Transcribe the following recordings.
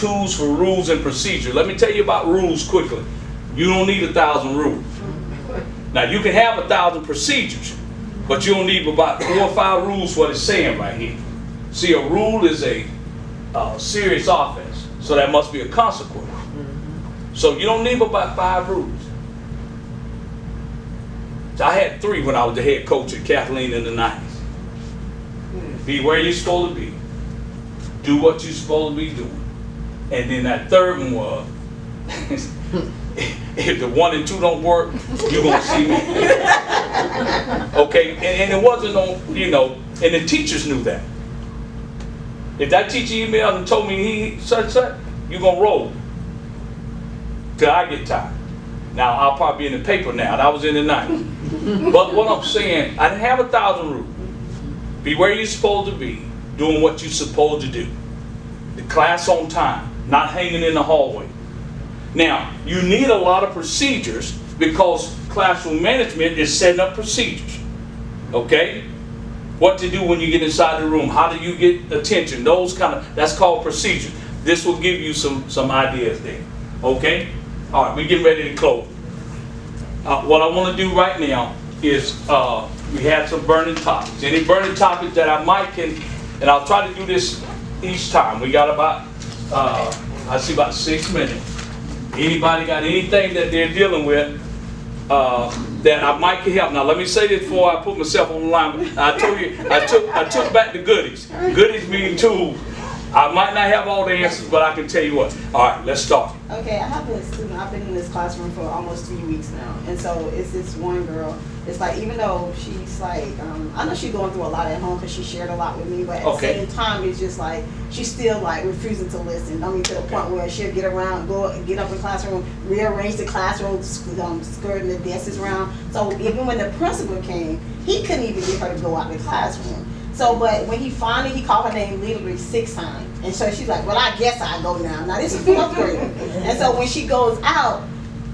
tools for rules and procedure. Let me tell you about rules quickly. You don't need 1,000 rules. Now you can have 1,000 procedures, but you don't need about 4 or 5 rules what it's saying right here. See, a rule is a serious offense, so that must be a consequence. So you don't need about 5 rules. So I had 3 when I was the head coach at Kathleen in the 90s. Be where you're supposed to be. Do what you're supposed to be doing. And then that 3rd one was, if the 1 and 2 don't work, you're going to see me. Okay, and it wasn't no, you know, and the teachers knew that. If that teacher emailed and told me such, you're going to roll till I get tired. Now, I'll probably be in the paper now. That was in the 90s. But what I'm saying, I didn't have 1,000 rules. Be where you're supposed to be, doing what you're supposed to do. The class on time, not hanging in the hallway. Now, you need a lot of procedures because classroom management is setting up procedures. Okay? What to do when you get inside the room, how do you get attention, those kind of, that's called procedures. This will give you some ideas there. Okay? All right, we're getting ready to close. What I want to do right now is we have some burning topics. Any burning topics that I might can, and I'll try to do this each time. We got about, I see about 6 minutes. Anybody got anything that they're dealing with that I might can help? Now let me say this before I put myself on the line. I told you, I took back the goodies. Goodies mean tools. I might not have all the answers, but I can tell you what. All right, let's start. Okay, I have a student. I've been in this classroom for almost 3 weeks now, and so it's this one girl. It's like, even though she's like, I know she's going through a lot at home because she shared a lot with me, but at the same time, it's just like she's still like refusing to listen. I mean, to the point where she'll get around, get up in the classroom, rearrange the classroom, skirting the desks around. So even when the principal came, he couldn't even get her to go out the classroom. So, but when he called her name literally 6 times. And so she's like, well, I guess I'll go now. Now, this is 4th grade. And so when she goes out,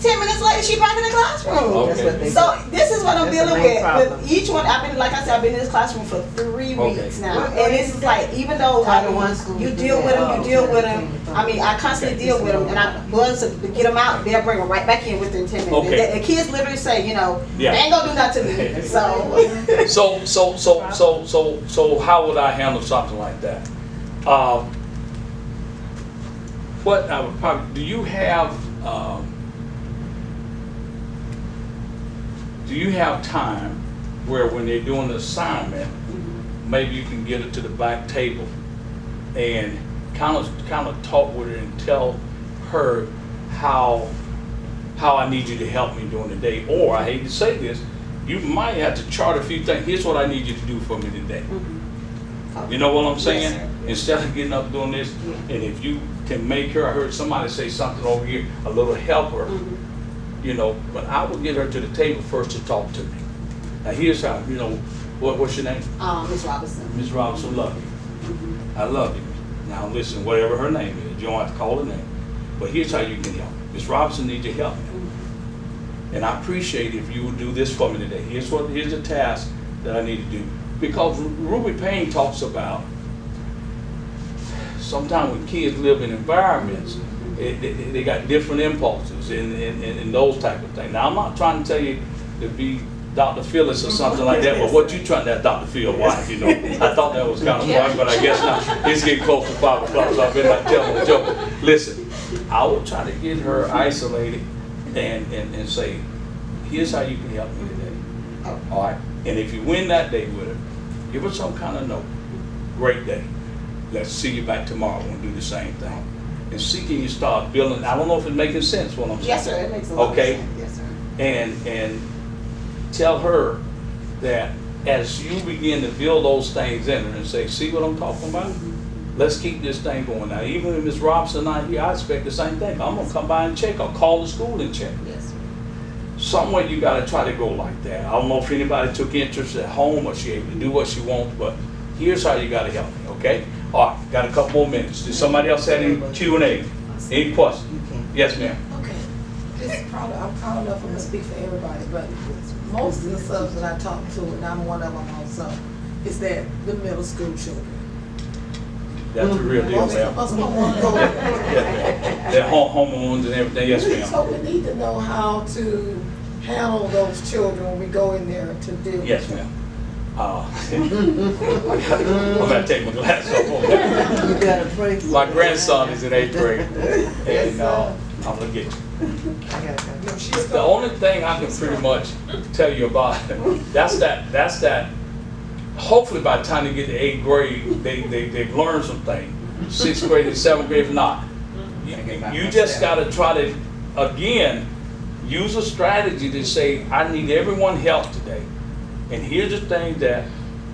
10 minutes later, she's back in the classroom. Okay. So this is what I'm dealing with each one. I've been, like I said, I've been in this classroom for 3 weeks now. And it's like, even though you deal with them, I mean, I constantly deal with them. And I was to get them out, they'll bring them right back in within 10 minutes. Okay. The kids literally say, you know, they ain't gonna do nothing to me. So how would I handle something like that? What I would probably, do you have time where when they're doing the assignment, maybe you can get it to the back table and kind of talk with her and tell her how I need you to help me during the day? Or, I hate to say this, you might have to chart a few things. Here's what I need you to do for me today. You know what I'm saying? Yes, instead of getting up doing this, and if you can make her, I heard somebody say something over here, a little helper, you know, but I would get her to the table first to talk to me. Now here's how, you know, what's your name? Miss Robinson. Miss Robinson, love you. I love you. Now listen, whatever her name is, you don't have to call her name. But here's how you can help. Miss Robinson needs your help. And I appreciate if you would do this for me today. Here's the task that I need to do. Because Ruby Payne talks about sometimes when kids live in environments, they got different impulses and those type of things. Now I'm not trying to tell you to be Dr. Phyllis or something like that, but what you trying to, that Dr. Phil wife, you know. I thought that was kind of fun, but I guess not. It's getting close to 5 o'clock, so I've been like telling a joke. Listen, I will try to get her isolated and say, here's how you can help me today. All right? And if you win that day with her, give her some kind of note. Great day. Let's see you back tomorrow and do the same thing. And see, can you start building, I don't know if it's making sense what I'm saying. Yes, sir, it makes a lot of sense. Yes, sir. And tell her that as you begin to build those things in her and say, see what I'm talking about? Let's keep this thing going. Now, even if Ms. Robinson not here, I expect the same thing. I'm going to come by and check or call the school and check. Yes, sir. Somewhere you got to try to go like that. I don't know if anybody took interest at home or she able to do what she wants, but here's how you got to help me, okay? All right, got a couple more minutes. Does somebody else have any Q&A? Any questions? Yes, ma'am. Okay. It's probably, I don't know if I'm going to speak for everybody, but most of the subs that I talk to, and I'm one of them also, is that the middle school children. That's the real deal, Most ma'am. of us don't want to go there. Yeah. They're hormones and everything, yes, ma'am. So we need to know how to handle those children when we go in there to deal with Yes, them. ma'am. I'm gonna take my glasses off. You gotta pray for My it. grandson is in 8th grade, and I'm gonna get you. The only thing I can pretty much tell you about that's that. Hopefully, by the time they get to 8th grade, they've learned some things. 6th grade and 7th grade, if not, you just gotta try to again use a strategy to say, I need everyone help today. And here's the thing that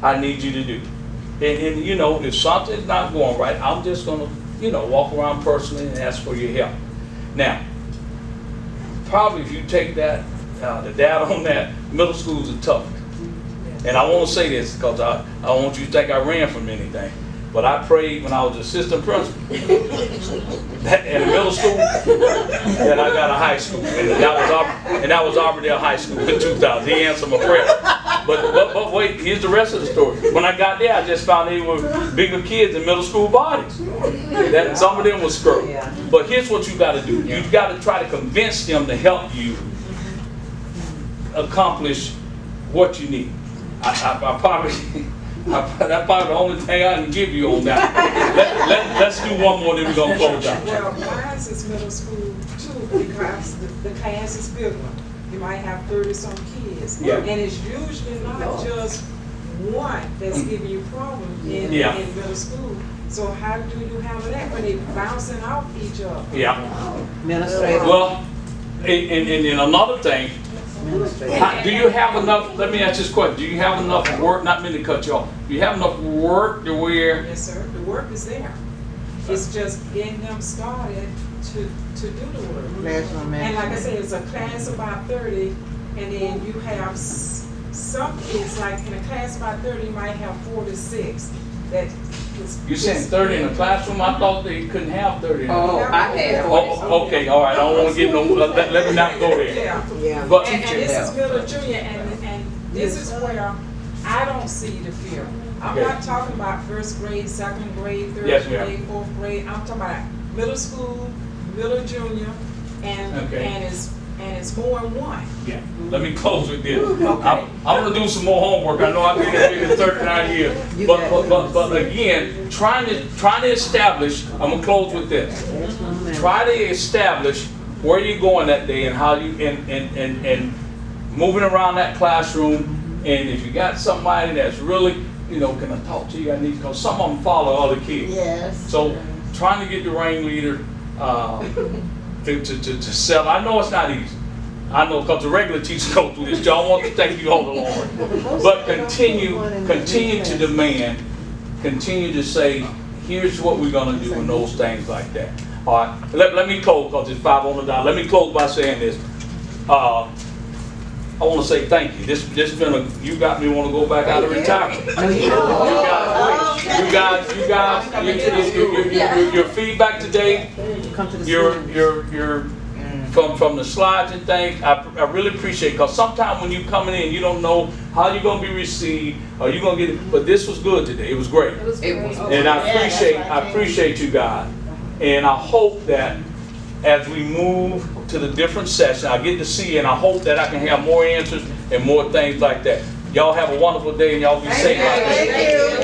I need you to do. And you know, if something's not going right, I'm just gonna, you know, walk around personally and ask for your help. Now, probably if you take that, the data on that, middle schools are tough. And I want to say this because I don't want you to think I ran from anything. But I prayed when I was assistant principal that in middle school that I got a high school. And that was Auburndale High School in 2000. He answered my prayer. But wait, here's the rest of the story. When I got there, I just found they were bigger kids in middle school bodies. That some of them was scrubs. But here's what you got to do. You got to try to convince them to help you accomplish what you need. That's probably the only thing I can give you on that. Let's do one more, then we're going to close out. Well, mine is middle school too, because the class is big one. You might have 30-some kids. Yeah. And it's usually not just one that's giving you problems in middle school. So how do you handle that when they bouncing off each other? Yeah. Administrative. Well, and another thing, do you have enough, let me ask this question, do you have enough work, not meant to cut you off, do you have enough work to where? Yes, sir. The work is there. It's just getting them started to do the work. And like I said, it's a class of about 30, and then you have some kids, like in a class of about 30, you might have 4 to 6. You saying 30 in a classroom? I thought they couldn't have 30 in a Oh, classroom. I had. Oh, okay, all right, I don't want to get no, let me not go there. Yeah. But And this is middle junior, and this is where I don't see the fear. I'm not talking about 1st grade, 2nd grade, 3rd Yes, ma'am. grade, 4th grade. I'm talking about middle school, middle junior, and it's more than one. yeah, let me close with this. Okay. I'm gonna do some more homework. I know I've been here 39 years, but again, trying to establish. I'm gonna close with this. Try to establish where you're going that day and how you and moving around that classroom. And if you got somebody that's really, you know, can I talk to you? I need, because some of them follow other kids. Yes. So trying to get the ringleader to sell. I know it's not easy. I know because the regular teachers go through this. Y'all want to thank you all along. But continue to demand, continue to say, here's what we're going to do and those things like that. All right, let me close because it's 5 on the dot. Let me close by saying this. I want to say thank you. This been you got me want to go back out of retirement. Your feedback today, from the slides and things, I really appreciate, because sometimes when you coming in, you don't know how you're gonna be received, or you're gonna get it. But this was good today. It was great. And I appreciate you guys. And I hope that as we move to the different sessions, I get to see, and I hope that I can have more answers and more things like that. Y'all have a wonderful day, and y'all be safe out there.